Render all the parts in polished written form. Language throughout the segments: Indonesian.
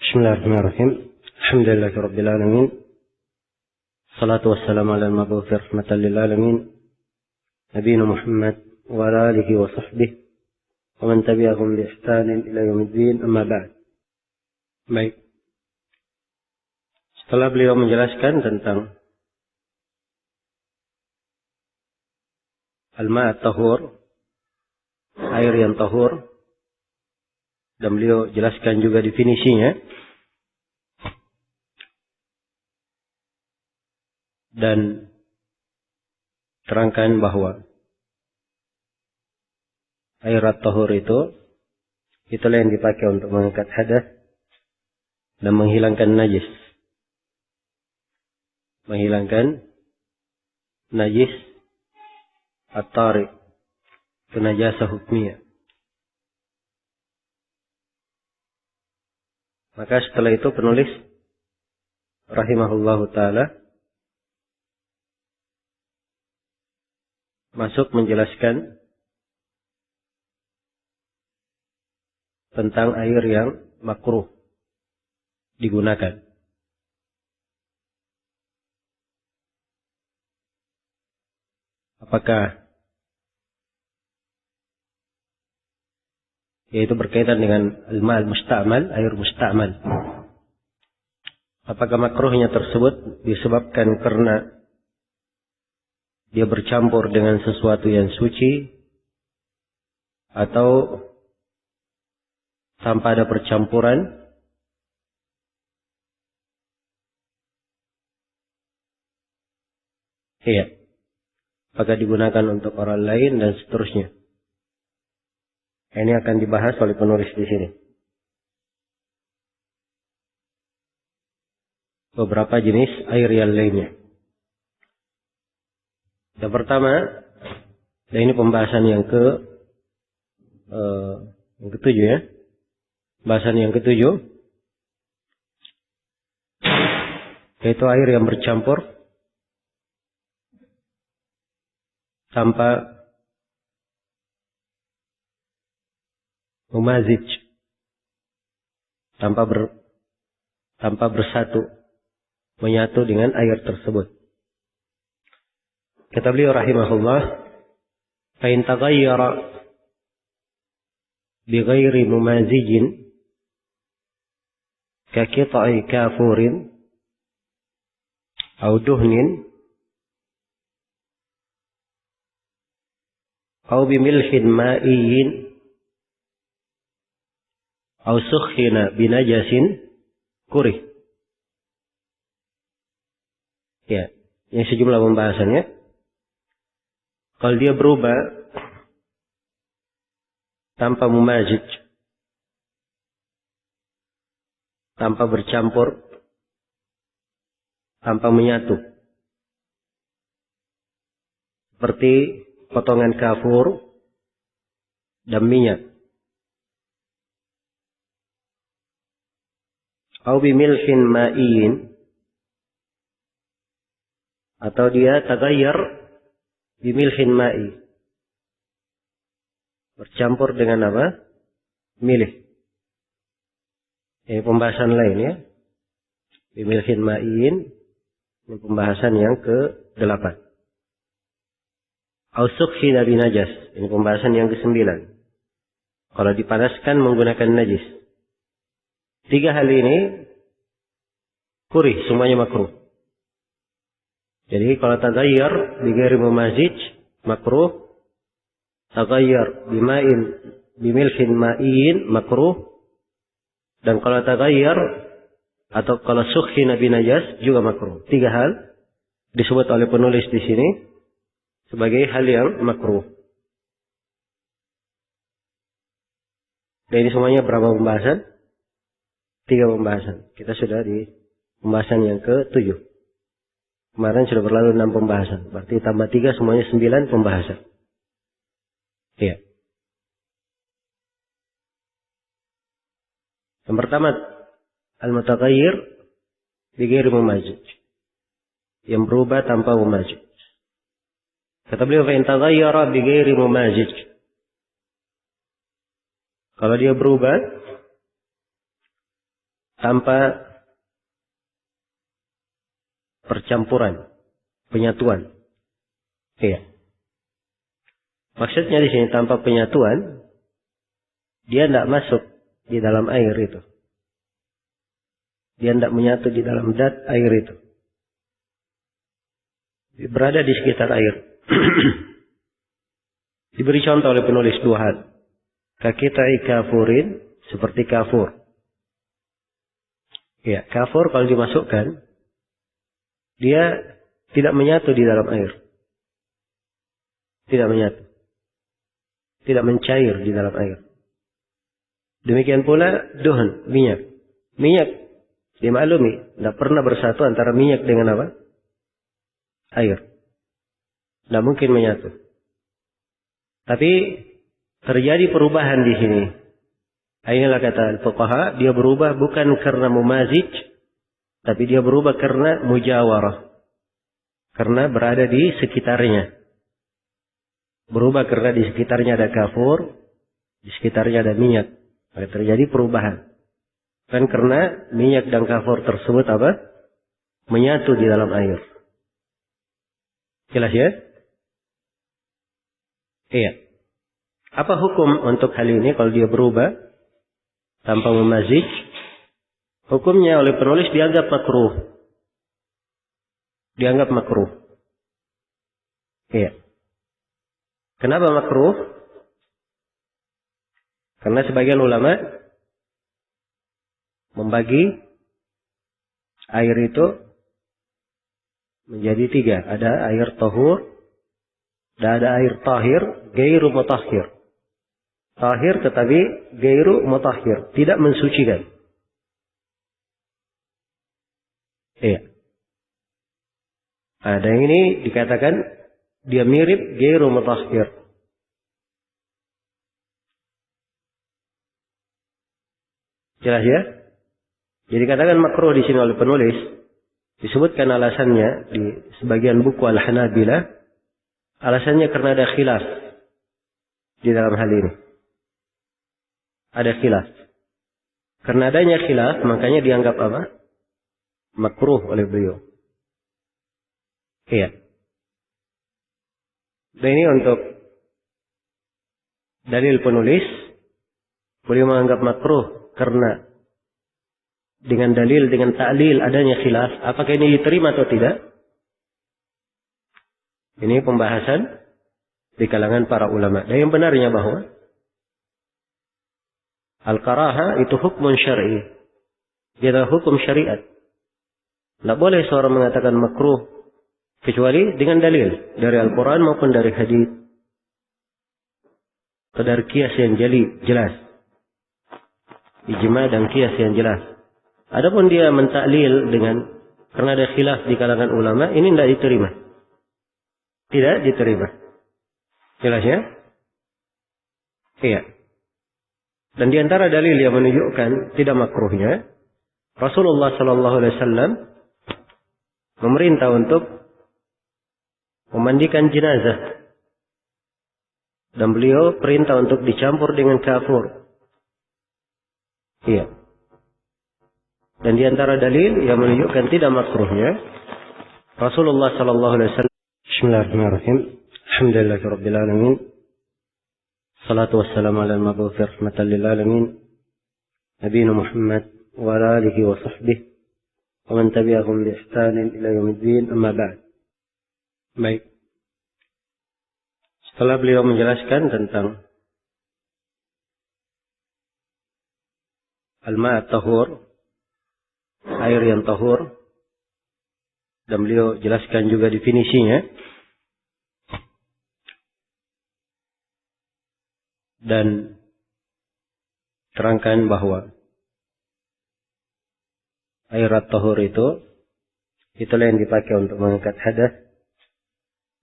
بسم الله الرحمن الرحيم الحمد لله رب العالمين الصلاة والسلام على المبعوث رحمة للعالمين نبينا محمد وعلى آله وصحبه ومن تبعهم بإحسان إلى يوم الدين أما بعد. Baik. Setelah beliau menjelaskan tentang al-ma' at-tahur, air yang tahur, dan beliau jelaskan juga definisinya, dan terangkan bahwa air at-tahur itulah yang dipakai untuk mengangkat hadas dan menghilangkan najis. Menghilangkan najis at-tari, najasah hukmiyah. Maka setelah itu penulis rahimahullahu ta'ala masuk menjelaskan tentang air yang makruh digunakan. Apakah yaitu berkaitan dengan al-ma' al-musta'mal, air musta'mal. Apakah makruhnya tersebut disebabkan karena dia bercampur dengan sesuatu yang suci, atau tanpa ada percampuran? Iya. Apakah digunakan untuk orang lain dan seterusnya? Ini akan dibahas oleh penulis di sini. Beberapa jenis air yang lainnya. Yang pertama, dan ini pembahasan yang ketujuh ya. Pembahasan yang ketujuh, yaitu air yang bercampur tanpa mumazij, tanpa bersatu, menyatu dengan air tersebut. Kata beliau rahimahullah, fa in taghayyara bi ghairi mumazijin ka qita'i kafurin aw duhnin aw bi milhin ma'iyyin aw sukhina bi najasin kurih. Ya, yang sejumlah pembahasannya. Kalau dia berubah tanpa mumazij, tanpa bercampur, tanpa menyatu, seperti potongan kafur dan minyak, au bimilhin ma'in, atau dia tagayyar bimilhin ma'i, bercampur dengan apa? Milih. Ini pembahasan lain ya. Bimilhin ma'in, ini pembahasan yang ke-8. Au sukhina binajas, ini pembahasan yang ke-9. Kalau dipanaskan menggunakan najis. 3 hal ini kurih, semuanya makruh. Jadi kalau tagayyar bi ghairi mumazij makruh, tagayyar bima'in bimilhin ma'in makruh, dan kalau tagayyar atau kalau sukhina binajas juga makruh. 3 hal disebut oleh penulis di sini sebagai hal yang makruh. Dan ini semuanya berapa pembahasan? 3 pembahasan. Kita sudah di pembahasan yang ke-7. Kemarin sudah berlalu 6 pembahasan. Berarti tambah 3 semuanya 9 pembahasan. Iya. Yang pertama, al-mutaghayyir bi ghairi mumazij. Yang berubah tanpa mumazij. Kata beliau, fa in taghayyara bi ghairi mumazij. Kalau dia berubah tanpa percampuran, penyatuan. Iya. Maksudnya di sini tanpa penyatuan, dia tidak masuk di dalam air itu. Dia tidak menyatu di dalam zat air itu. Dia berada di sekitar air. Diberi contoh oleh penulis dua hal. Kakitai kafurin, seperti kafur. Ya, kafur kalau dimasukkan, dia tidak menyatu di dalam air. Tidak menyatu. Tidak mencair di dalam air. Demikian pula duhan, minyak. Minyak, dimaklumi, tidak pernah bersatu antara minyak dengan apa? Air. Tidak mungkin menyatu. Tapi terjadi perubahan di sini. Inilah kata al-fuqaha, dia berubah bukan karena mumazij, tapi dia berubah karena mujawarah. Karena berada di sekitarnya. Berubah karena di sekitarnya ada kafur, di sekitarnya ada minyak. Maka terjadi perubahan. Kan karena minyak dan kafur tersebut apa? Menyatu di dalam air. Jelas ya? Iya. Apa hukum untuk hal ini kalau dia berubah tanpa memazij? Hukumnya oleh penulis dianggap makruh. Dianggap makruh. Iya. Kenapa makruh? Karena sebagian ulama membagi air itu menjadi tiga. Ada air tahur, dan ada air tahir, gairu mutahhir. Tahir tetapi gairu mutahhir, tidak mensucikan. Iya. Ada yang ini dikatakan dia mirip gairu mutahhir. Jelas ya? Jadi katakan makruh di sini oleh penulis. Disebutkan alasannya di sebagian buku Al-Hanabilah. Alasannya karena ada khilaf di dalam hal ini. Ada khilaf. Karena adanya khilaf, makanya dianggap apa? Makruh oleh beliau. Iya. Dan ini untuk dalil penulis. Beliau menganggap makruh karena dengan dalil, dengan ta'lil adanya khilaf. Apakah ini diterima atau tidak? Ini pembahasan di kalangan para ulama. Dan yang benarnya bahwa al-karaha itu hukum syar'i. Dia adalah hukum syariat. Tidak boleh seorang mengatakan makruh kecuali dengan dalil dari Al-Quran maupun dari hadis atau dari qiyas yang jelas. Ijma dan qiyas yang jelas. Adapun dia mentaklil dengan karena ada khilaf di kalangan ulama, ini tidak diterima. Tidak diterima. Jelas ya? Iya. Dan di antara dalil yang menunjukkan tidak makruhnya, Rasulullah sallallahu alaihi wasallam memerintah untuk memandikan jenazah. Dan beliau perintah untuk dicampur dengan kafur. Iya. Dan di antara dalil yang menunjukkan tidak makruhnya, Rasulullah sallallahu alaihi wasallam. Bismillahirrahmanirrahim. Alhamdulillahirabbil alamin. Salatu wassalamu ala al-mab'uts rahmatan lil alamin. Nabiyina Muhammad wa ala alihi wa sahbihi wa man tabi'ahum bi ihsan ila yaumiddin. Amma ba'd. Baik. Setelah beliau menjelaskan tentang al-ma' at-tahur, air yang tahur, dan beliau jelaskan juga definisinya, dan terangkan bahwa air at-tahur itulah yang dipakai untuk mengangkat hadas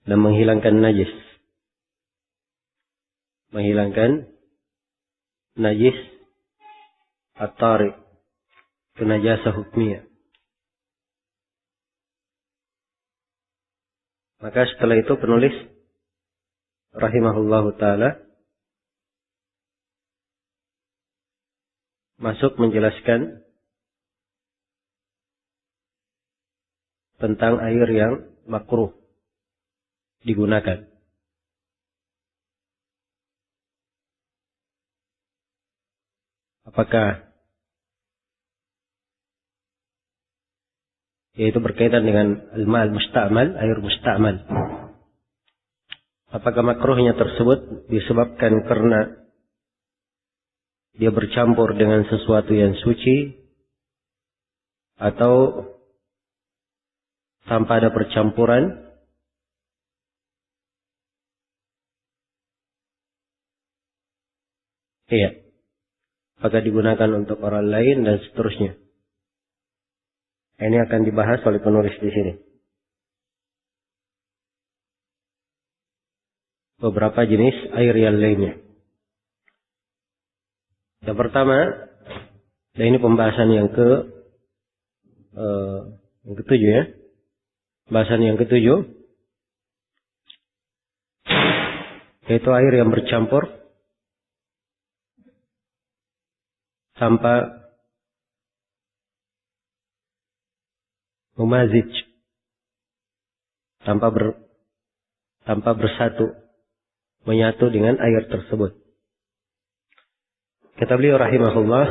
dan menghilangkan najis. Menghilangkan najis at-tari, itu najasah hukmiyah. Maka setelah itu penulis rahimahullahu ta'ala masuk menjelaskan tentang air yang makruh digunakan. Apakah yaitu berkaitan dengan al-ma' al-musta'mal, air musta'mal. Apakah makruhnya tersebut disebabkan karena dia bercampur dengan sesuatu yang suci atau tanpa ada percampuran? Iya. Apakah digunakan untuk orang lain dan seterusnya? Ini akan dibahas oleh penulis di sini. Beberapa jenis air yang lainnya. Yang pertama, dan ini pembahasan yang ketujuh ya. Pembahasan yang ketujuh, yaitu air yang bercampur tanpa mumazij, tanpa bersatu, menyatu dengan air tersebut. Kata beliau rahimahullah,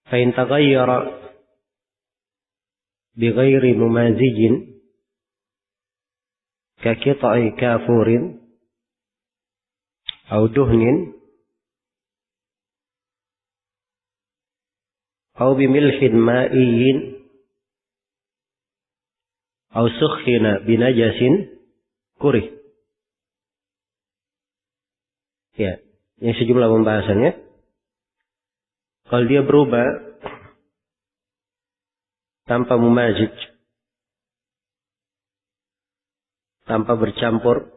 fa in taghayyara bighairi mumazijin ka qita'i kafurin aw duhnin aw bimilhin ma'iyyin aw sukhina binajasin kurih. Ya, ini sejumlah pembahasannya. Kalau dia berubah tanpa mumazij, tanpa bercampur,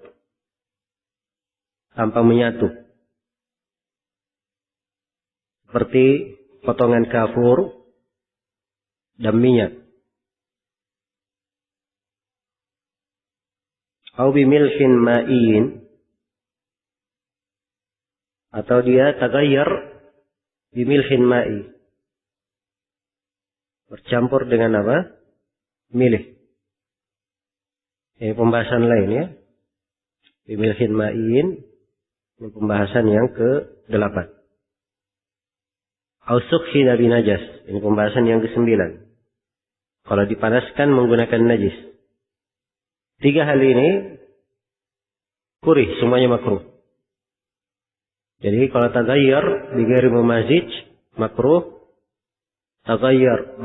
tanpa menyatu, seperti potongan kafur dan minyak, au bimilhin ma'in, atau dia tagayyar bimilhin ma'i, bercampur dengan apa? Milih. Ini pembahasan lain ya. Bimilhin ma'in, ini pembahasan yang ke-8. Au sukhina binajas, ini pembahasan yang ke-9. Kalau dipanaskan menggunakan najis. 3 hal ini kurih, semuanya makruh. Jadi kalau tagayyar bighairi mumazij makruh, tagayyar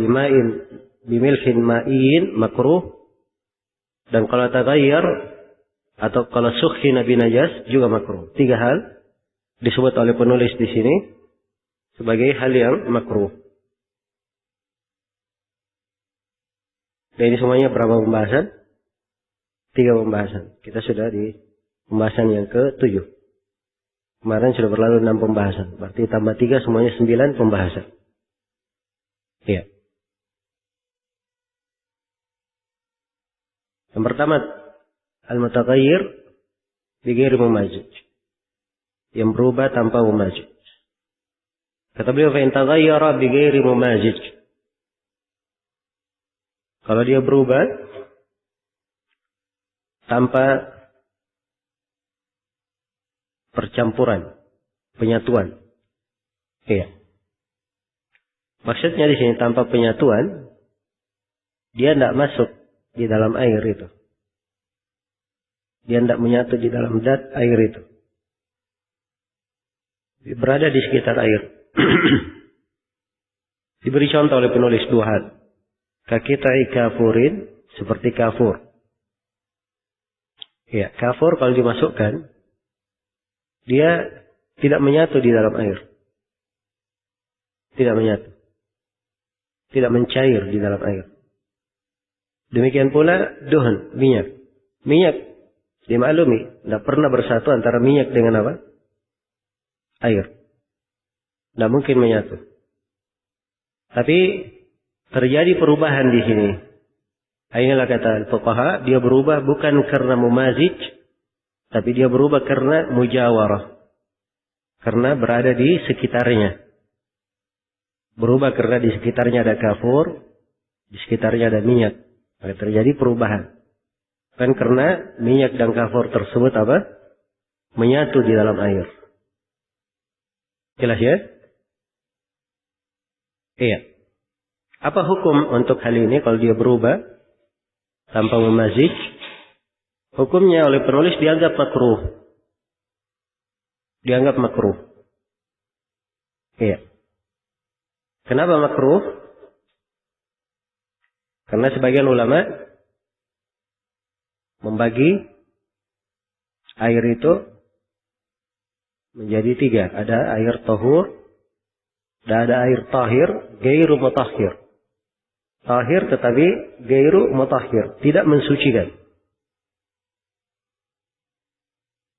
bimilhin ma'in makruh, dan kalau tagayyar atau kalau sukhina binajas juga makruh. 3 hal disebut oleh penulis di sini sebagai hal yang makruh. Dan ini semuanya berapa pembahasan? 3 pembahasan. Kita sudah di pembahasan yang ke-7. Kemarin sudah berlalu 6 pembahasan. Berarti tambah 3 semuanya 9 pembahasan. Ya. Yang pertama, al-mutaghayyir bighairi mumazij. Yang berubah tanpa mumazij. Kata beliau, fa in taghayyara bighairi mumazij. Kalau dia berubah tanpa percampuran, penyatuan. Iya. Maksudnya di sini tanpa penyatuan, dia tidak masuk di dalam air itu. Dia tidak menyatu di dalam zat air itu. Dia berada di sekitar air. Diberi contoh oleh penulis 2 hal. Kakita'i kafurin, seperti kafur. Ya, kafur kalau dimasukkan, dia tidak menyatu di dalam air. Tidak menyatu. Tidak mencair di dalam air. Demikian pula duhn, minyak. Minyak, dimaklumi, tidak pernah bersatu antara minyak dengan apa? Air. Tidak mungkin menyatu. Tapi terjadi perubahan di sini. Inilah kata al-fuqaha, dia berubah bukan karena mumazij, tapi dia berubah karena mujawarah. Karena berada di sekitarnya. Berubah karena di sekitarnya ada kafur, di sekitarnya ada minyak. Maka terjadi perubahan. Kan karena minyak dan kafur tersebut menyatu di dalam air. Jelas ya? Iya. Apa hukum untuk hal ini kalau dia berubah tanpa memazij? Hukumnya oleh penulis dianggap makruh. Dianggap makruh. Iya. Kenapa makruh? Karena sebagian ulama membagi air itu menjadi 3. Ada air tahur, dan ada air tahir, gairu mutahhir. Tahir tetapi gairu mutahhir, tidak mensucikan.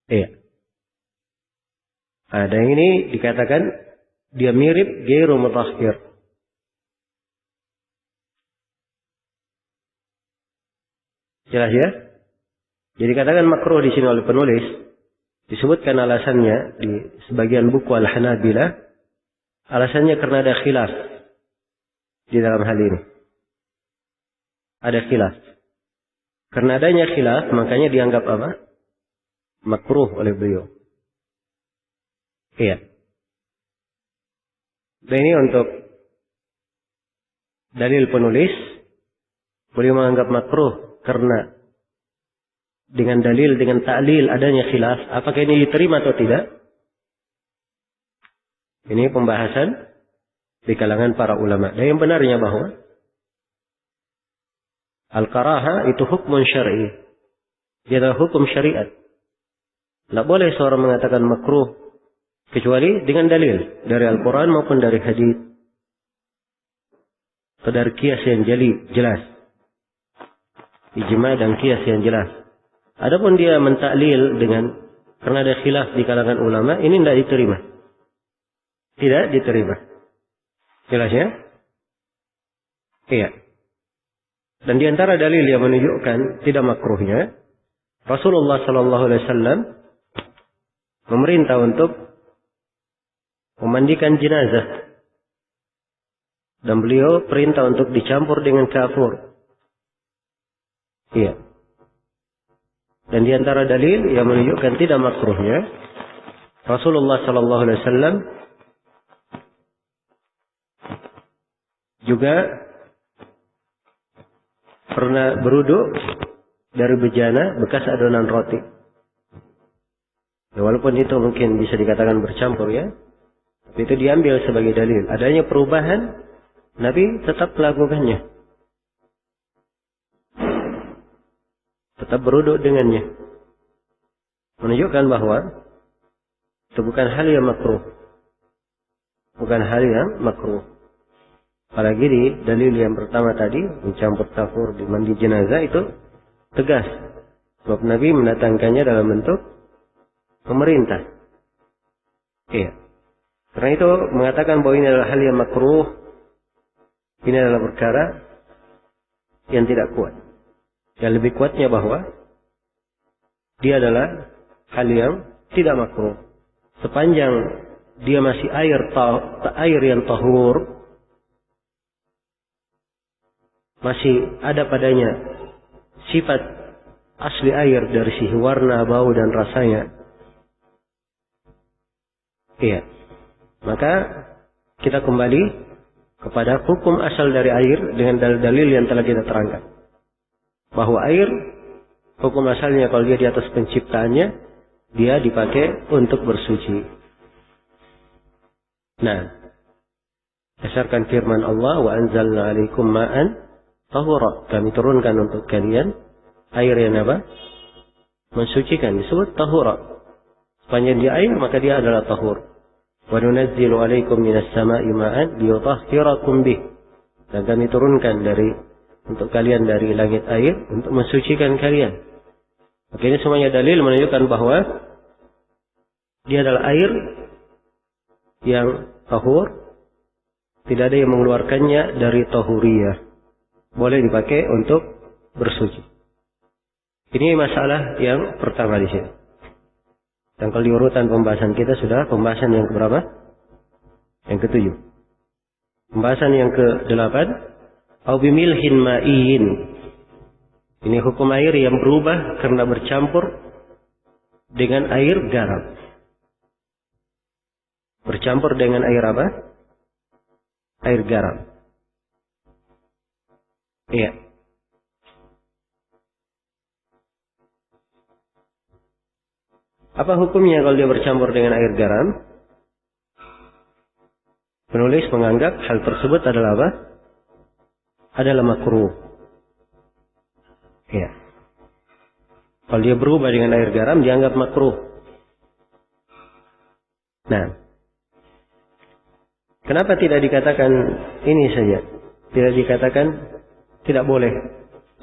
Iya. Ada yang ini dikatakan dia mirip gairu mutahhir. Jelas ya? Jadi katakan makruh di sini oleh penulis. Disebutkan alasannya di sebagian buku Al-Hanabilah. Alasannya karena ada khilaf di dalam hal ini. Ada khilaf. Karena adanya khilaf, makanya dianggap apa? Makruh oleh beliau. Iya. Dan ini untuk dalil penulis. Beliau menganggap makruh karena dengan dalil, dengan ta'lil adanya khilaf. Apakah ini diterima atau tidak? Ini pembahasan di kalangan para ulama. Dan yang benarnya bahwa al-karaha itu hukum syar'i. Dia adalah hukum syariat. Tidak boleh seorang mengatakan makruh kecuali dengan dalil dari Al-Quran maupun dari hadis atau dari qiyas yang jelas. Ijma dan qiyas yang jelas. Adapun dia mentaklil dengan karena ada khilaf di kalangan ulama, ini tidak diterima. Tidak diterima. Jelas ya? Iya. Dan di antara dalil yang menunjukkan tidak makruhnya, Rasulullah sallallahu alaihi wasallam memerintah untuk memandikan jenazah. Dan beliau perintah untuk dicampur dengan kafur. Iya. Dan di antara dalil yang menunjukkan tidak makruhnya, Rasulullah sallallahu alaihi wasallam juga pernah berwudu dari bejana bekas adonan roti. Ya, walaupun itu mungkin bisa dikatakan bercampur ya, tapi itu diambil sebagai dalil. Adanya perubahan, Nabi tetap melakukannya. Tetap berwudu dengannya. Menunjukkan bahwa itu bukan hal yang makruh. Bukan hal yang makruh. Apalagi di dalil yang pertama tadi, mencampur kafur di mandi jenazah itu tegas. Sebab Nabi mendatangkannya dalam bentuk pemerintah. Iya. Karena itu mengatakan bahwa ini adalah hal yang makruh. Ini adalah perkara yang tidak kuat. Yang lebih kuatnya bahwa dia adalah hal yang tidak makruh. Sepanjang dia masih air yang tahur, masih ada padanya sifat asli air dari sisi warna, bau dan rasanya. Iya. Maka kita kembali kepada hukum asal dari air dengan dalil-dalil yang telah kita terangkan. Bahwa air, hukum asalnya kalau dia di atas penciptaannya, dia dipakai untuk bersuci. Nah, berdasarkan firman Allah, wa anzalna alaikum ma'an tahura. Kami turunkan untuk kalian air yang apa? Mensucikan. Disebut tahura. Sepanjang dia air, maka dia adalah tahur. Wa nunazzilu alaikum minas sama'i ma'an liyutahhirakum bih. Dan kami turunkan untuk kalian dari langit air untuk mensucikan kalian. Maka ini semuanya dalil menunjukkan bahwa dia adalah air yang tahur, tidak ada yang mengeluarkannya dari tahuriyah. Boleh dipakai untuk bersuci. Ini masalah yang pertama di sini. Dan kalau di urutan pembahasan kita sudah pembahasan yang keberapa? Yang ke-7. Pembahasan yang ke-8, au bimilhin ma'in. Ini hukum air yang berubah karena bercampur dengan air garam. Bercampur dengan air apa? Air garam. Iya. Apa hukumnya kalau dia bercampur dengan air garam? Penulis menganggap hal tersebut adalah apa? Adalah makruh. Iya. Kalau dia berubah dengan air garam, dianggap makruh. Nah, kenapa tidak dikatakan ini saja? Tidak dikatakan tidak boleh.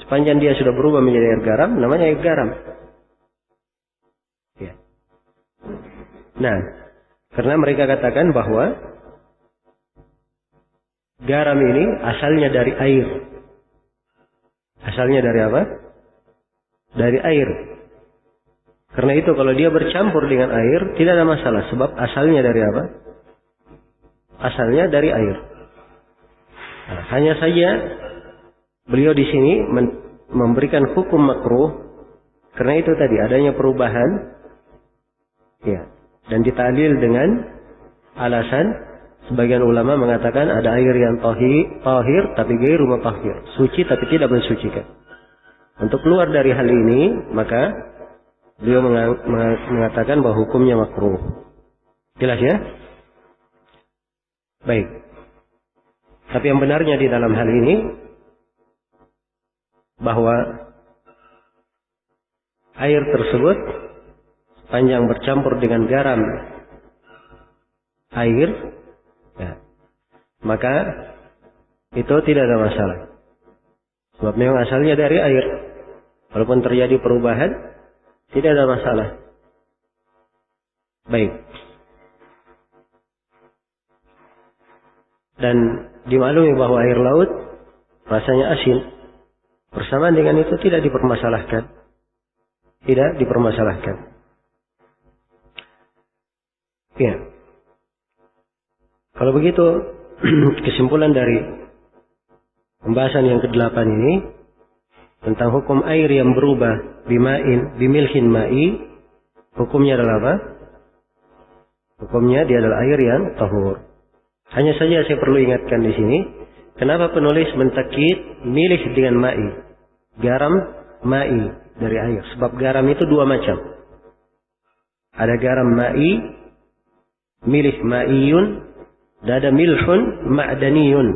Sepanjang dia sudah berubah menjadi air garam, namanya air garam. Ya. Nah, karena mereka katakan bahwa garam ini asalnya dari air. Asalnya dari apa? Dari air. Karena itu kalau dia bercampur dengan air, tidak ada masalah. Sebab asalnya dari apa? Asalnya dari air. Nah, hanya saja beliau di sini memberikan hukum makruh. Karena itu tadi adanya perubahan. Ya. Dan ditahlil dengan alasan sebagian ulama mengatakan ada air yang tahir tapi ghairu mutahhir, suci tapi tidak mensucikan. Untuk keluar dari hal ini, maka beliau mengatakan bahwa hukumnya makruh. Jelas ya? Baik. Tapi yang benarnya di dalam hal ini bahwa air tersebut sepanjang bercampur dengan garam air, ya, maka itu tidak ada masalah. Sebab memang asalnya dari air. Walaupun terjadi perubahan, tidak ada masalah. Baik. Dan dimaklumi bahwa air laut rasanya asin. Bersamaan dengan itu tidak dipermasalahkan. Tidak dipermasalahkan. Ya. Kalau begitu, kesimpulan dari pembahasan yang ke-8 ini tentang hukum air yang berubah bimilhin ma'i, hukumnya adalah apa? Hukumnya dia adalah air yang tahur. Hanya saja saya perlu ingatkan di sini, kenapa penulis mentakid milih dengan ma'i, garam ma'i dari air? Sebab garam itu dua macam. Ada garam ma'i, milih ma'iyun, dan ada milhun ma'daniyun.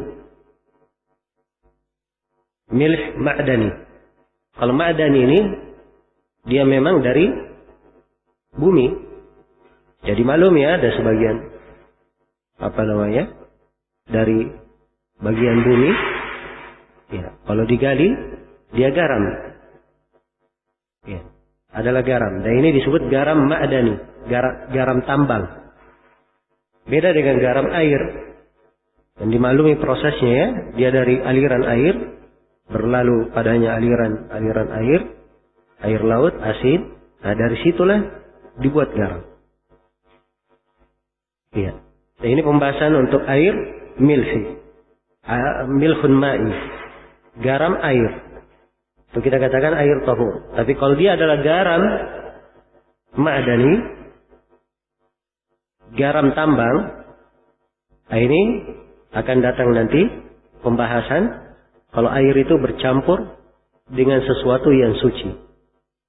Milh ma'dani. Kalau ma'dani ini dia memang dari bumi. Jadi malum ya, ada sebagian dari bagian bumi. Ya, kalau digali dia garam. Ya, adalah garam. Dan ini disebut garam ma'dani, garam tambang. Beda dengan garam air. Dan dimaklumi prosesnya ya, dia dari aliran air berlalu padanya aliran air laut asin. Nah, dari situlah dibuat garam. Iya. Nah, ini pembahasan untuk air milhun ma'i, garam air. Itu kita katakan air tahur. Tapi kalau dia adalah garam ma'dani, garam tambang, nah ini akan datang nanti pembahasan. Kalau air itu bercampur dengan sesuatu yang suci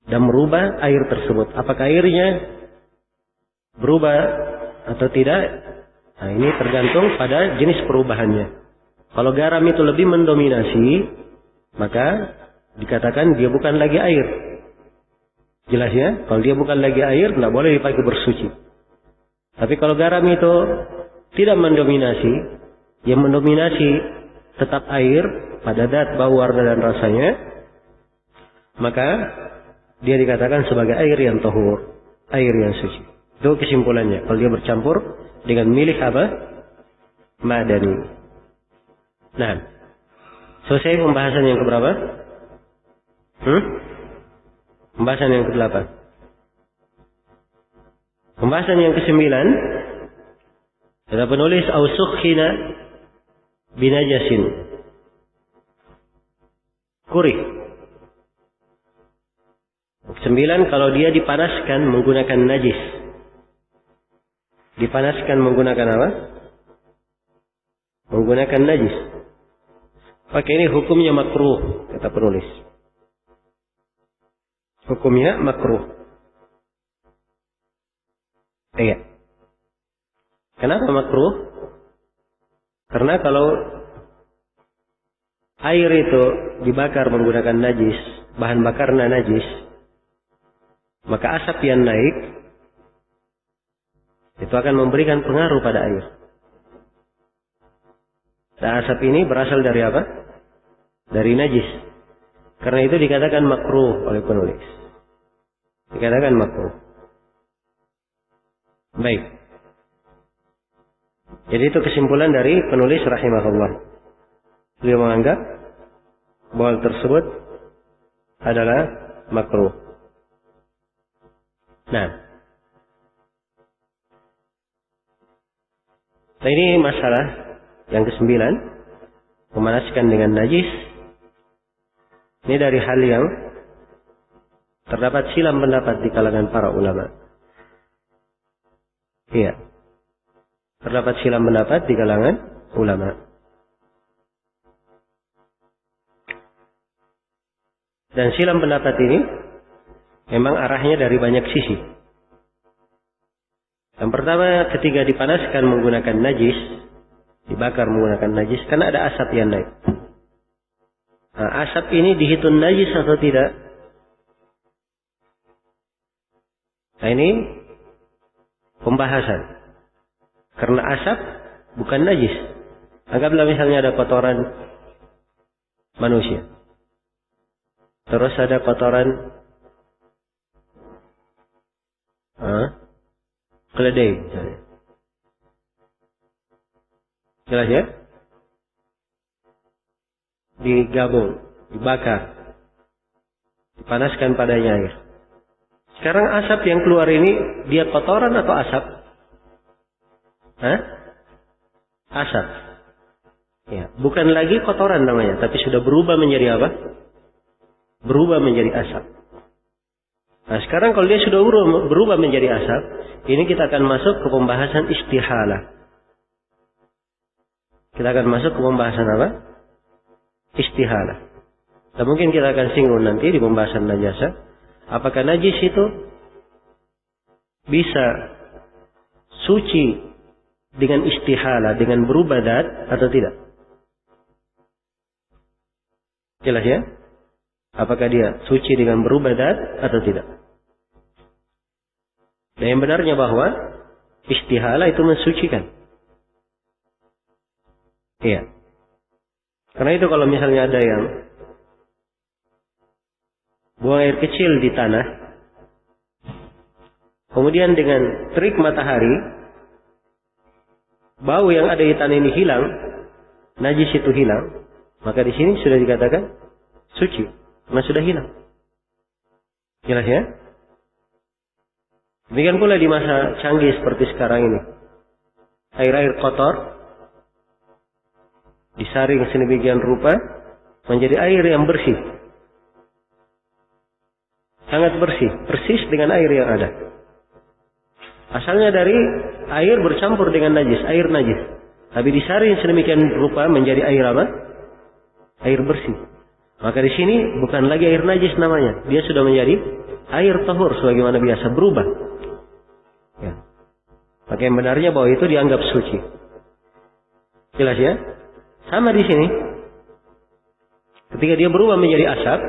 dan merubah air tersebut, apakah airnya berubah atau tidak? Nah, ini tergantung pada jenis perubahannya. Kalau garam itu lebih mendominasi, maka dikatakan dia bukan lagi air. Jelas ya? Kalau dia bukan lagi air, tidak boleh dipakai bersuci. Tapi kalau garam itu tidak mendominasi, yang mendominasi tetap air pada zat, bau, warna, dan rasanya, maka dia dikatakan sebagai air yang tahur, air yang suci. Itu kesimpulannya. Kalau dia bercampur dengan milik apa? Ma'dani. Nah, selesai pembahasan yang keberapa? Pembahasan yang ke-8. Pembahasan yang ke-9, kata penulis, ausukhina binajasin kurih Sembilan, kalau dia dipanaskan menggunakan najis. Dipanaskan menggunakan apa? Menggunakan najis. Oke, ini hukumnya makruh, kata penulis. Hukumnya makruh. Iya. Kenapa makruh? Karena kalau air itu dibakar menggunakan najis, bahan bakarnya najis, maka asap yang naik itu akan memberikan pengaruh pada air. Dan asap ini berasal dari apa? Dari najis. Karena itu dikatakan makruh oleh penulis. Dikatakan makruh. Baik. Jadi itu kesimpulan dari penulis rahimahullah. Beliau menganggap bahwa hal tersebut adalah makruh. Nah, ini masalah yang ke-9, memanaskan dengan najis. Ini dari hal yang terdapat silang pendapat di kalangan para ulama. Iya. Terdapat silang pendapat di kalangan ulama. Dan silang pendapat ini memang arahnya dari banyak sisi. Yang pertama, ketika dipanaskan menggunakan najis, dibakar menggunakan najis, karena ada asap yang naik. Nah, asap ini dihitung najis atau tidak? Nah, ini pembahasan. Karena asap bukan najis. Anggaplah misalnya ada kotoran manusia. Terus ada kotoran keledai misalnya. Jelas ya? Digabung, dibakar, dipanaskan padanya air. Sekarang asap yang keluar ini, dia kotoran atau asap? Asap. Ya, bukan lagi kotoran namanya, tapi sudah berubah menjadi apa? Berubah menjadi asap. Nah, sekarang kalau dia sudah berubah menjadi asap, ini kita akan masuk ke pembahasan istihalah. Kita akan masuk ke pembahasan apa? Istihalah. Dan mungkin kita akan singgung nanti di pembahasan najasa. Apakah najis itu bisa suci dengan istihalah, dengan berubah zat atau tidak? Jelas ya? Apakah dia suci dengan berubah zat atau tidak? Dan yang benarnya bahwa istihalah itu mensucikan. Iya. Karena itu kalau misalnya ada yang buang air kecil di tanah, kemudian dengan terik matahari, bau yang ada di tanah ini hilang, najis itu hilang, maka di sini sudah dikatakan suci, karena sudah hilang. Jelas ya? Demikian pula di masa canggih seperti sekarang ini, air-air kotor disaring sedemikian rupa menjadi air yang bersih, sangat bersih, persis dengan air yang ada. Asalnya dari air bercampur dengan najis, air najis, tapi disaring sedemikian rupa menjadi air apa? Air bersih. Maka di sini bukan lagi air najis namanya, dia sudah menjadi air tahur sebagaimana biasa, berubah. Ya. Maka yang benarnya bahwa itu dianggap suci. Jelas ya? Sama di sini. Ketika dia berubah menjadi asap,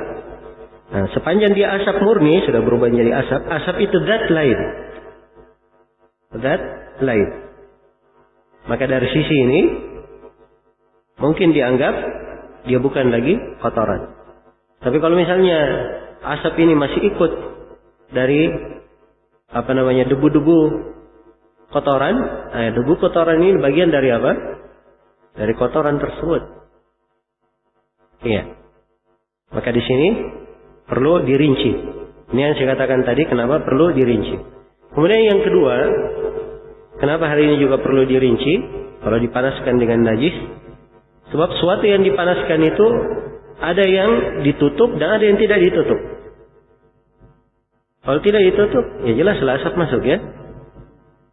nah, sepanjang dia asap murni sudah berubah menjadi asap, asap itu zat lain. Zat lain. Maka dari sisi ini mungkin dianggap dia bukan lagi kotoran. Tapi kalau misalnya asap ini masih ikut dari debu-debu kotoran, debu kotoran ini bagian dari apa? Dari kotoran tersebut. Iya. Maka di sini perlu dirinci. Ini yang saya katakan tadi, kenapa perlu dirinci. Kemudian yang kedua, kenapa hari ini juga perlu dirinci kalau dipanaskan dengan najis? Sebab sesuatu yang dipanaskan itu ada yang ditutup dan ada yang tidak ditutup. Kalau tidak ditutup, ya jelaslah asap masuk ya.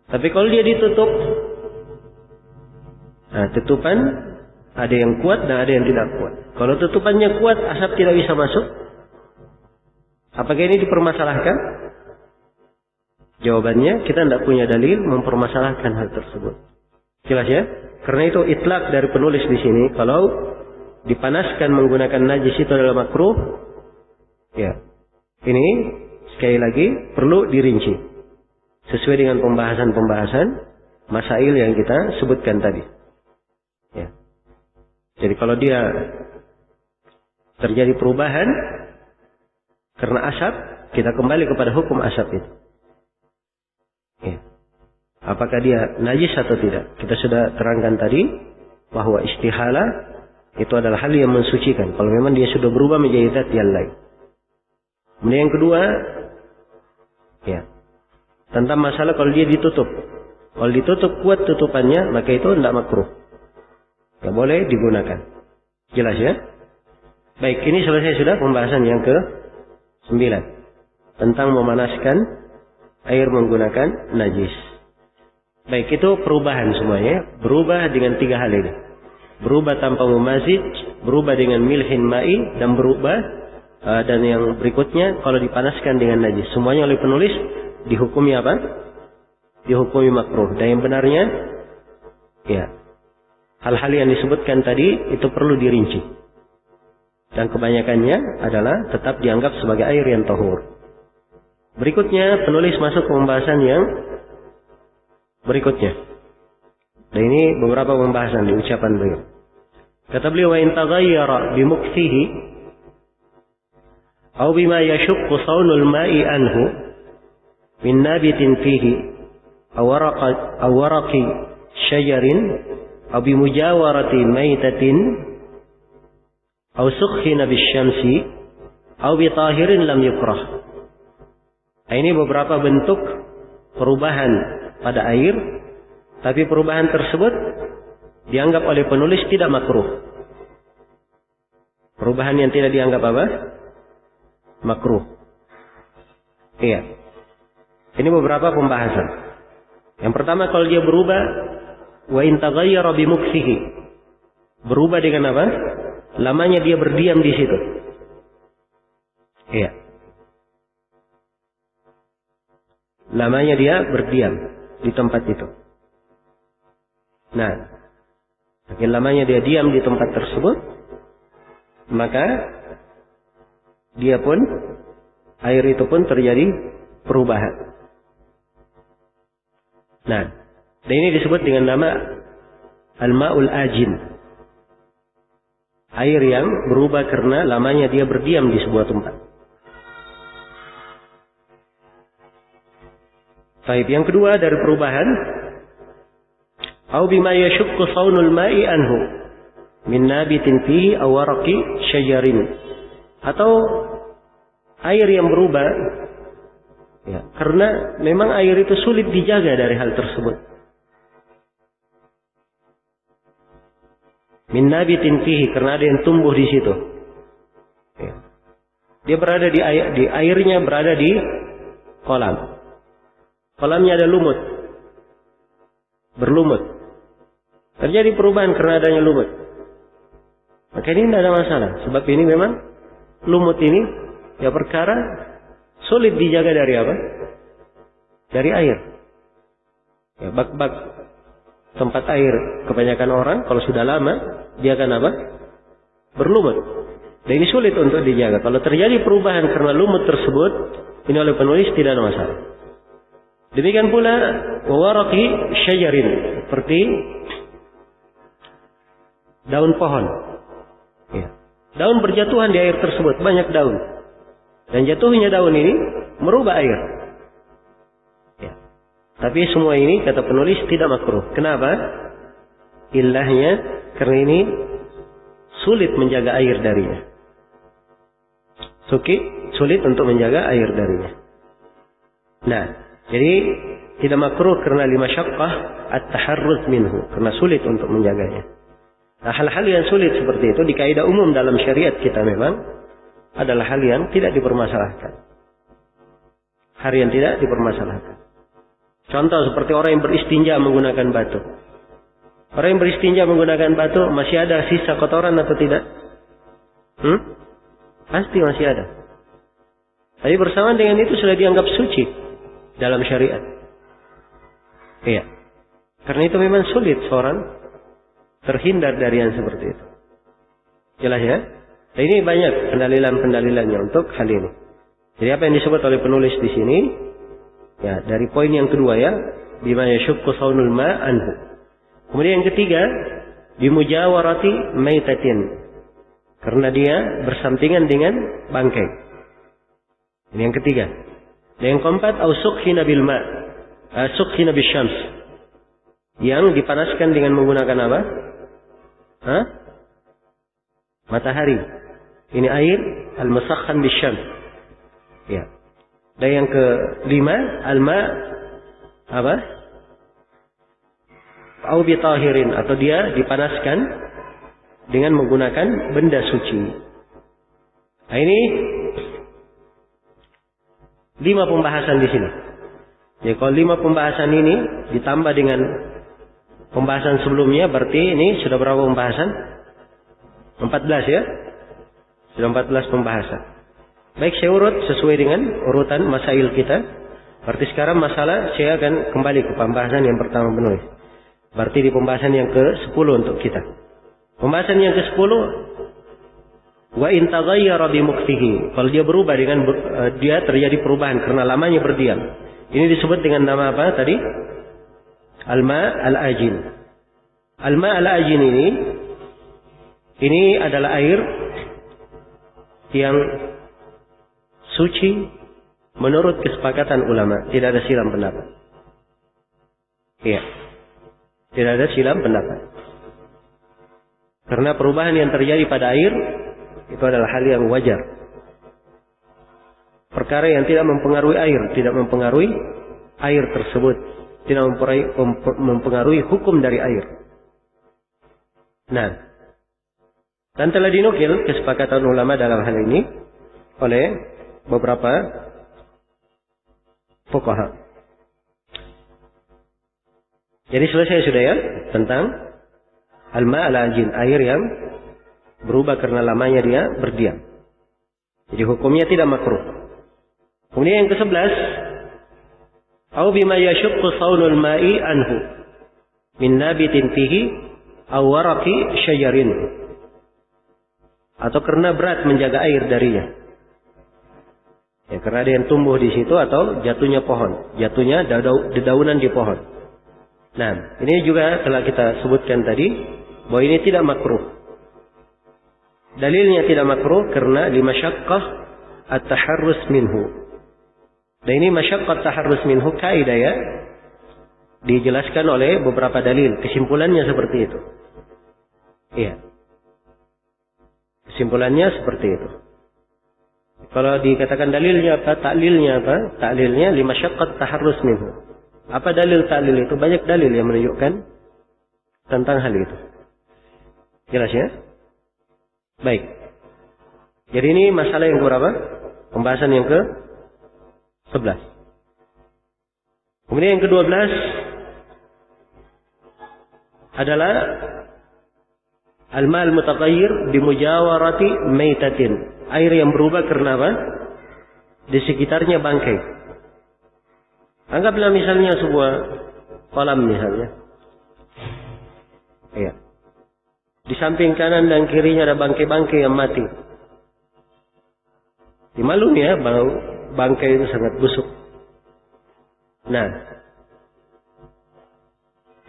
Tapi kalau dia ditutup, nah tutupan ada yang kuat dan ada yang tidak kuat. Kalau tutupannya kuat, asap tidak bisa masuk. Apakah ini dipermasalahkan? Jawabannya, kita tidak punya dalil mempermasalahkan hal tersebut. Jelas ya? Karena itu itlaq dari penulis di sini, kalau dipanaskan menggunakan najis itu adalah makruh, ya. Ini sekali lagi perlu dirinci sesuai dengan pembahasan-pembahasan masail yang kita sebutkan tadi. Ya. Jadi kalau dia terjadi perubahan karena asap, kita kembali kepada hukum asap itu. Ya. Apakah dia najis atau tidak? Kita sudah terangkan tadi bahwa istihala itu adalah hal yang mensucikan. Kalau memang dia sudah berubah menjadi zat yang lain. Kemudian yang kedua, ya, tentang masalah kalau dia ditutup. Kalau ditutup kuat tutupannya, maka itu tidak makruh. Ya boleh digunakan. Jelas ya? Baik, ini selesai sudah pembahasan yang ke-9 tentang memanaskan air menggunakan najis. Baik, itu perubahan semuanya. Berubah dengan 3 hal ini. Berubah tanpa memazid, berubah dengan milhin ma'i, dan berubah dan yang berikutnya kalau dipanaskan dengan najis. Semuanya oleh penulis dihukumi apa? Dihukumi makruh. Dan yang benarnya, ya, hal-hal yang disebutkan tadi itu perlu dirinci. Dan kebanyakannya adalah tetap dianggap sebagai air yang tahur. Berikutnya penulis masuk ke pembahasan yang berikutnya. Dan ini beberapa pembahasan di ucapan beliau. Kata beliau, wa in taghayyara bi mukthihi aw bima yashuqqu sawnul ma'i anhu min nabitin fihi aw waraqi syajarin aw bi mujawarati maitatin aw sukhina bisyamsi aw bi tahirin lam yukrah. Ini beberapa bentuk perubahan pada air, tapi perubahan tersebut dianggap oleh penulis tidak makruh. Perubahan yang tidak dianggap apa? Makruh. Iya. Ini beberapa pembahasan. Yang pertama, kalau dia berubah, wa in taghayyara bi mukthihi. Berubah dengan apa? Lamanya dia berdiam di situ. Iya. Lamanya dia berdiam di tempat itu. Nah, makin lamanya dia diam di tempat tersebut, maka dia pun, air itu pun terjadi perubahan. Nah, dan ini disebut dengan nama al-ma'ul ajin. Air yang berubah karena lamanya dia berdiam di sebuah tempat. Baik, yang kedua dari perubahan, au bima yashuqqu sawnul ma'i anhu min nabitin fihi aw waraqi syajarin, atau air yang berubah ya, karena memang air itu sulit dijaga dari hal tersebut. Min nabitin fihi, karena ada yang tumbuh di situ. Ya. Dia berada di airnya berada di kolam. Kolamnya ada lumut, berlumut. Terjadi perubahan karena adanya lumut. Maka ini tidak ada masalah. Sebab ini memang lumut ini ya perkara sulit dijaga dari apa? Dari air. Ya, bak-bak tempat air kebanyakan orang kalau sudah lama dia akan apa? Berlumut. Dan ini sulit untuk dijaga. Kalau terjadi perubahan karena lumut tersebut, ini oleh penulis tidak ada masalah. Demikian pula waraqi syajarin, seperti daun pohon. Ya. Daun berjatuhan di air tersebut, banyak daun. Dan jatuhnya daun ini merubah air. Ya. Tapi semua ini kata penulis tidak makruh. Kenapa? Illahnya karena ini sulit menjaga air darinya. Sulit untuk menjaga air darinya. Nah, jadi tidak makruh karena limasyaqqah at-taharruz minhu, karena sulit untuk menjaganya. Nah, hal-hal yang sulit seperti itu di kaidah umum dalam syariat kita memang adalah hal yang tidak dipermasalahkan. hari yang tidak dipermasalahkan. Contoh seperti orang yang beristinja menggunakan batu. Orang yang beristinja menggunakan batu masih ada sisa kotoran atau tidak? Pasti masih ada. Tapi bersamaan dengan itu sudah dianggap suci dalam syariat. Iya. Karena itu memang sulit seorang terhindar dari yang seperti itu. Jelas ya? Nah, ini banyak pendalilan-pendalilannya untuk hal ini. Jadi apa yang disebut oleh penulis di sini, ya dari poin yang kedua ya, bima yashukku saunul ma anhu. Kemudian yang ketiga, bimujawarati maitatin. Karena dia bersampingan dengan bangkai. Ini yang ketiga. Dan yang keempat, au sukhina bil ma. Sukhina bis syams. Yang dipanaskan dengan menggunakan apa? Matahari. Ini air al-musakhan bis syams. Ya. Dan yang kelima, al-ma apa? Au bi tahirin, atau dia dipanaskan dengan menggunakan benda suci. Nah, ini 5 pembahasan di sini. Ya, kalau 5 pembahasan ini ditambah dengan pembahasan sebelumnya, berarti ini sudah berapa pembahasan? 14 ya? Sudah 14 pembahasan. Baik, saya urut sesuai dengan urutan masail kita. Berarti sekarang masalah saya akan kembali ke pembahasan yang pertama penulis. Berarti di pembahasan yang ke-10 untuk kita. Pembahasan yang ke-10, wa in taghayyara bi muktihi. Kalau dia berubah dengan dia terjadi perubahan karena lamanya berdiam. Ini disebut dengan nama apa tadi? Al-ma al-ajin. Al-ma al-ajin ini adalah air yang suci menurut kesepakatan ulama, tidak ada silam pendapat. Iya. Tidak ada silam pendapat. Karena perubahan yang terjadi pada air itu adalah hal yang wajar. Perkara yang tidak mempengaruhi air, tidak mempengaruhi air tersebut, tidak mempengaruhi hukum dari air. Nah, dan telah dinukil kesepakatan ulama dalam hal ini oleh beberapa fuqaha. Jadi selesai sudah ya tentang al-ma' al-ajin, air yang berubah karena lamanya dia berdiam. Jadi hukumnya tidak makruh. Kemudian yang ke-11, au bima yashukku saunul ma'i anhu min nabitin fihi aw waraqi syajarin. Atau karena berat menjaga air darinya. Ya, karena ada yang tumbuh di situ atau jatuhnya pohon, jatuhnya dedaunan di pohon. Nah, ini juga telah kita sebutkan tadi bahwa ini tidak makruh. Dalilnya tidak makruh karena limasyaqqah at-taharrus minhu. Dan ini masyaqqah at-taharrus minhu kaidah ya. Dijelaskan oleh beberapa dalil, kesimpulannya seperti itu. Iya. Kesimpulannya seperti itu. Kalau dikatakan dalilnya apa, taklilnya apa? Taklilnya limasyaqqat taharrus minhu. Apa dalil taklil itu? Banyak dalil yang menunjukkan tentang hal itu. Jelas ya? Baik. Jadi ini masalah yang berapa? Pembahasan yang ke-11. Kemudian yang ke-12 adalah al-ma'al mutaghayyir bimujawarati maitatin. Air yang berubah karena apa? Di sekitarnya bangkai. Anggaplah misalnya sebuah kolam misalnya. Iya. Di samping kanan dan kirinya ada bangkai-bangkai yang mati. Dimaklum ya, bau bangkai itu sangat busuk. Nah,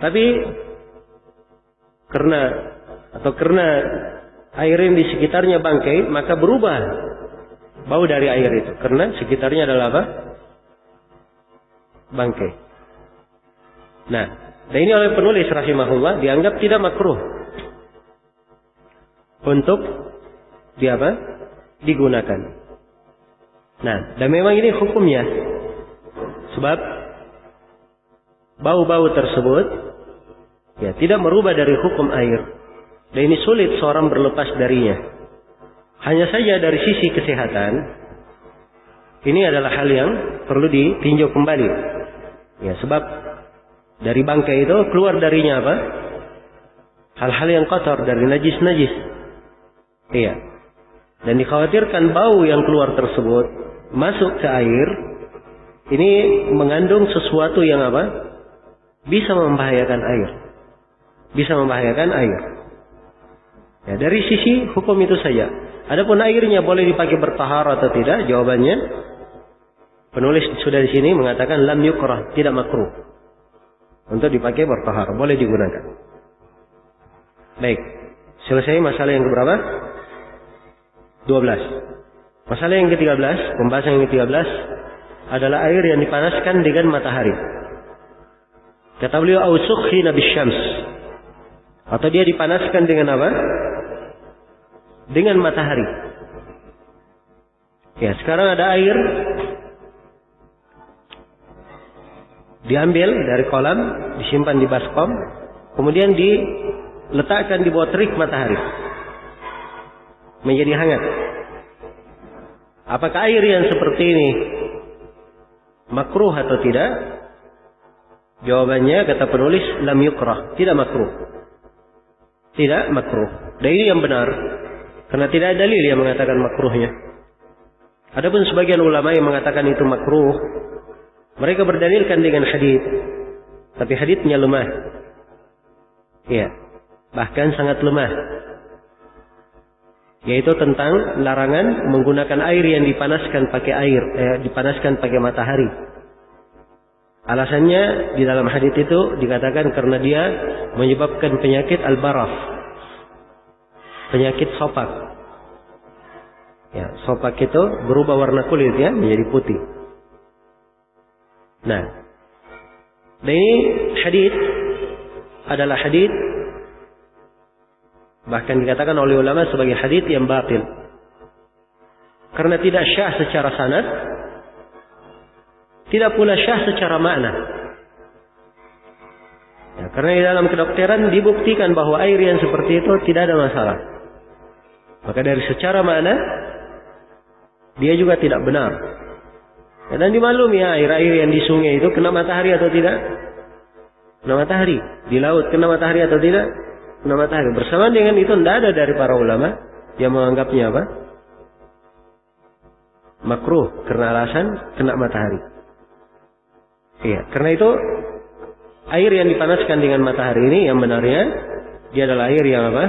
tapi karena air yang di sekitarnya bangkai, maka berubah bau dari air itu. Karena sekitarnya adalah apa? Bangkai. Nah, dan ini oleh penulis rahimahullah dianggap tidak makruh untuk digunakan. Nah, dan memang ini hukumnya. Sebab bau-bau tersebut ya tidak merubah dari hukum air. Dan ini sulit seorang berlepas darinya. Hanya saja dari sisi kesehatan, Ini adalah hal yang perlu ditinjau kembali. Ya, sebab dari bangkai itu keluar darinya apa? Hal-hal yang kotor, dari najis-najis. Iya. Dan dikhawatirkan bau yang keluar tersebut masuk ke air, ini mengandung sesuatu yang apa? Bisa membahayakan air. Bisa membahayakan air. Ya, dari sisi hukum itu saja. Adapun airnya boleh dipakai bertahar atau tidak? Jawabannya, penulis sudah di sini mengatakan lam yukrah, tidak makruh untuk dipakai bertahar, boleh digunakan. Baik, selesai masalah yang keberapa? 12. Masalah yang ke-13, pembahasan yang ke-13 adalah air yang dipanaskan dengan matahari. Kata beliau, au sukhina bisyams, atau dia dipanaskan dengan apa? Dengan matahari. Ya, sekarang ada air diambil dari kolam, disimpan di baskom, kemudian diletakkan di bawah terik matahari, menjadi hangat. Apakah air yang seperti ini makruh atau tidak? Jawabannya, kata penulis, lam yukrah, tidak makruh. Tidak makruh. Dan ini yang benar, karena tidak ada dalil yang mengatakan makruhnya. Adapun sebagian ulama yang mengatakan itu makruh, mereka berdalilkan dengan hadits, tapi haditsnya lemah. Iya, bahkan sangat lemah. Yaitu tentang larangan menggunakan air yang dipanaskan pakai matahari. Alasannya di dalam hadits itu dikatakan karena dia menyebabkan penyakit al-baraf, penyakit sopak. Ya, sopak itu berubah warna kulit ya, menjadi putih. Nah, dan ini hadits adalah hadits, bahkan dikatakan oleh ulama sebagai hadits yang batil, karena tidak syah secara sanad, tidak pula syah secara makna. Ya, karena di dalam kedokteran dibuktikan bahwa air yang seperti itu tidak ada masalah. Maka dari secara makna dia juga tidak benar. Ya, dan dimaklumi ya, air-air yang di sungai itu kena matahari atau tidak? Kena matahari. Di laut kena matahari atau tidak? Kena matahari. Bersamaan dengan itu tidak ada dari para ulama yang menganggapnya apa? Makruh karena alasan kena matahari. Iya, karena itu air yang dipanaskan dengan matahari ini yang benarnya dia adalah air yang apa?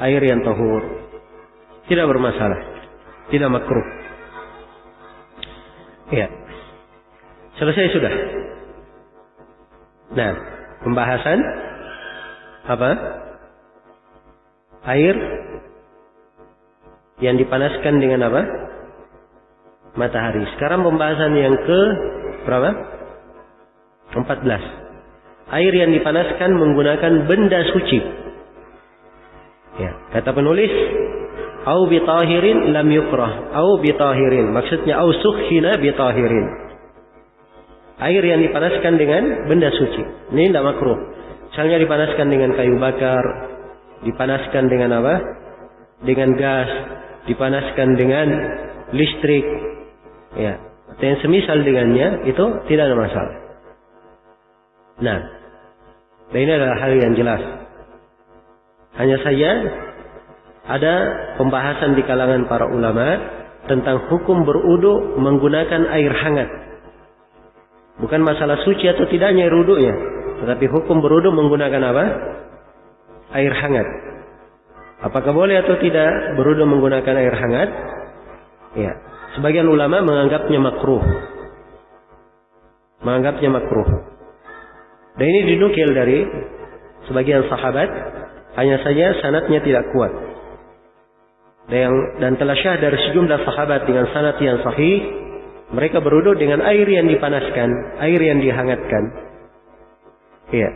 Air yang tahur. Tidak bermasalah. Tidak makruh. Iya. Selesai sudah. Nah, pembahasan apa? Air yang dipanaskan dengan apa? Matahari. Sekarang pembahasan yang ke berapa? 14. Air yang dipanaskan menggunakan benda suci. Ya, kata penulis, au bitahirin lam yukrah, au bitahirin. Maksudnya au sukhina bitahirin. Air yang dipanaskan dengan benda suci. Ini tidak makruh. Misalnya dipanaskan dengan kayu bakar, dipanaskan dengan apa? Dengan gas, dipanaskan dengan listrik. Ya, yang semisal dengannya itu tidak ada masalah. Nah, dan ini adalah hal yang jelas. Hanya saja ada pembahasan di kalangan para ulama tentang hukum berudu menggunakan air hangat. Bukan masalah suci atau tidaknya air wudunya, tetapi hukum berudu menggunakan apa? Air hangat. Apakah boleh atau tidak berudu menggunakan air hangat? Ya. Sebagian ulama menganggapnya makruh. Menganggapnya makruh. Dan ini dinukil dari sebagian sahabat, hanya saja sanadnya tidak kuat. Dan telah syah dari sejumlah sahabat dengan sanad yang sahih, mereka berwudu dengan air yang dipanaskan, air yang dihangatkan. Iya.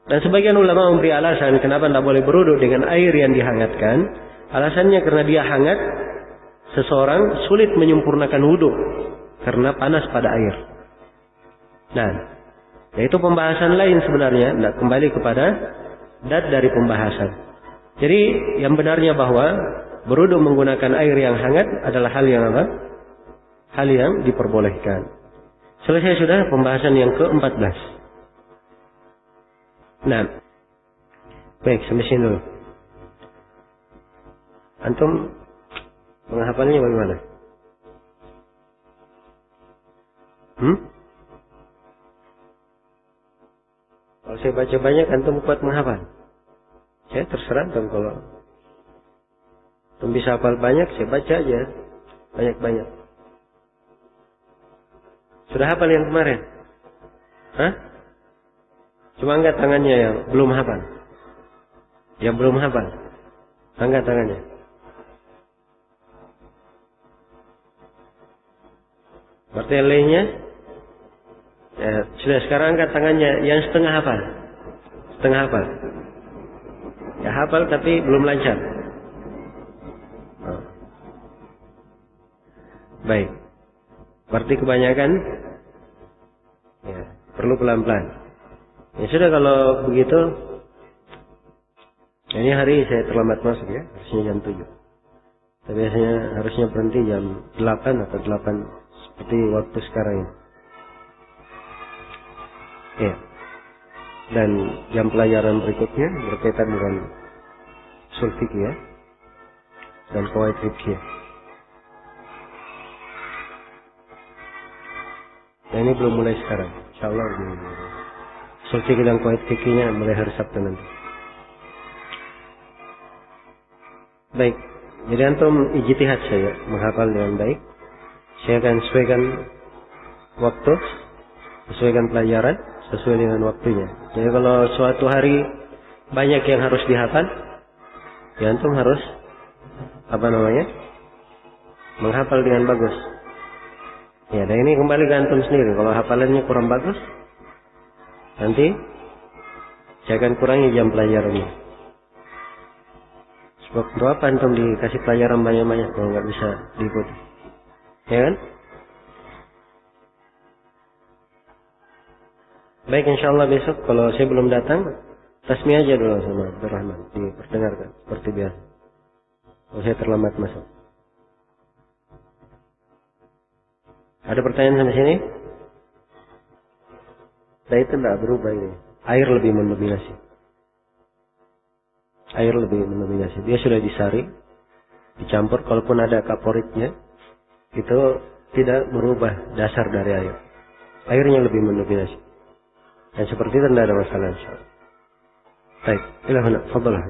Dan sebagian ulama memberi alasan kenapa tidak boleh berwudu dengan air yang dihangatkan. Alasannya karena dia hangat, seseorang sulit menyempurnakan wudu karena panas pada air. Nah, yaitu pembahasan lain sebenarnya, tidak kembali kepada dat dari pembahasan. Jadi yang benarnya bahwa berwudu menggunakan air yang hangat adalah hal yang apa? hal yang diperbolehkan. Selesai sudah pembahasan yang ke-14. Nah, baik, sampai sini dulu. Antum menghafalnya bagaimana? Kalau saya baca banyak, antum kuat menghafal? Saya terserah antum, kalau antum bisa hafal banyak, saya baca aja banyak-banyak. Sudah hafal yang kemarin? Hah? Cuma angkat tangannya yang belum hafal. Yang belum hafal, angkat tangannya. Berarti yang lainnya? Ya, sudah, sekarang angkat tangannya yang setengah hafal. Setengah hafal. Ya hafal tapi belum lancar. Oh. Baik. Berarti kebanyakan ya, perlu pelan-pelan. Ya sudah, kalau begitu, ini hari saya terlambat masuk ya, harusnya jam 7. Tapi biasanya harusnya berhenti jam 8 atau 8 seperti waktu sekarang ini. Ya. Dan jam pelajaran berikutnya berkaitan dengan ushul fikih ya, dan qawaid fikih. Nah, ini belum mulai sekarang. Insyaallah ushul fikih dan qawaid fikihnya mulai hari Sabtu nanti. Baik, jadi antum ijtihad saya menghafal dengan baik. Saya akan sesuaikan waktu, sesuaikan pelajaran sesuai dengan waktunya. Jadi kalau suatu hari banyak yang harus dihafal, ya antum harus menghafal dengan bagus. Ya, dan ini kembali ke antum sendiri. Kalau hafalannya kurang bagus, nanti saya akan kurangi jam pelajarannya. Sebab untuk apa antum dikasih pelajaran banyak-banyak kalau nggak bisa diikuti? Ya kan? Baik, insyaallah besok kalau saya belum datang, tasmi aja dulu sama Abdurrahman, diperdengarkan seperti biasa. Kalau saya terlambat masuk. Ada pertanyaan sampai sini? Nah, itu tidak berubah ini. Air lebih mendominasi. Air lebih mendominasi. Dia sudah disaring, dicampur, kalaupun ada kaporitnya, itu tidak berubah dasar dari air. Airnya lebih mendominasi. Dan seperti itu tidak ada masalah. Baik, ilahuna, fadhalah.